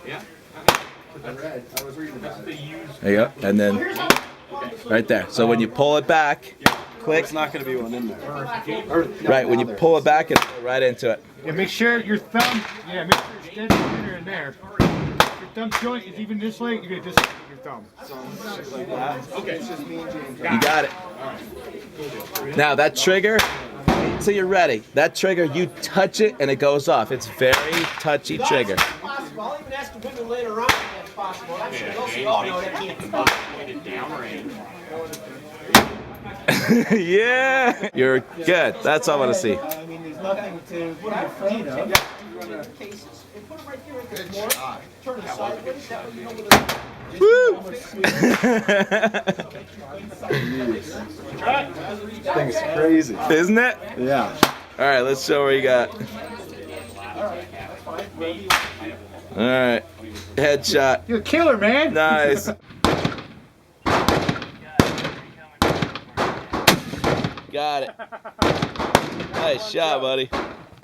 Yeah. I was reading about it. There you go. And then right there. So when you pull it back, click. It's not going to be one in there. Right, when you pull it back, it'll go right into it. Yeah, make sure your thumb, make sure it's dead center in there. If your thumb joint is even this way, you get this with your thumb. Like that. Okay. You got it. Now that trigger, wait till you're ready. That trigger, you touch it and it goes off. It's very touchy trigger. Possible. I'll even ask the women later on if that's possible. They'll say, oh no, that can't be possible. Yeah, you're good. That's all I want to see. I mean, there's nothing to be afraid of. Cases. And put them right here and get more. Turn it sideways. That way you know what Woo! This thing's crazy. Isn't it? Yeah. All right, let's show what you got. All right, headshot. You're a killer, man. Nice. Got it. Nice shot, buddy.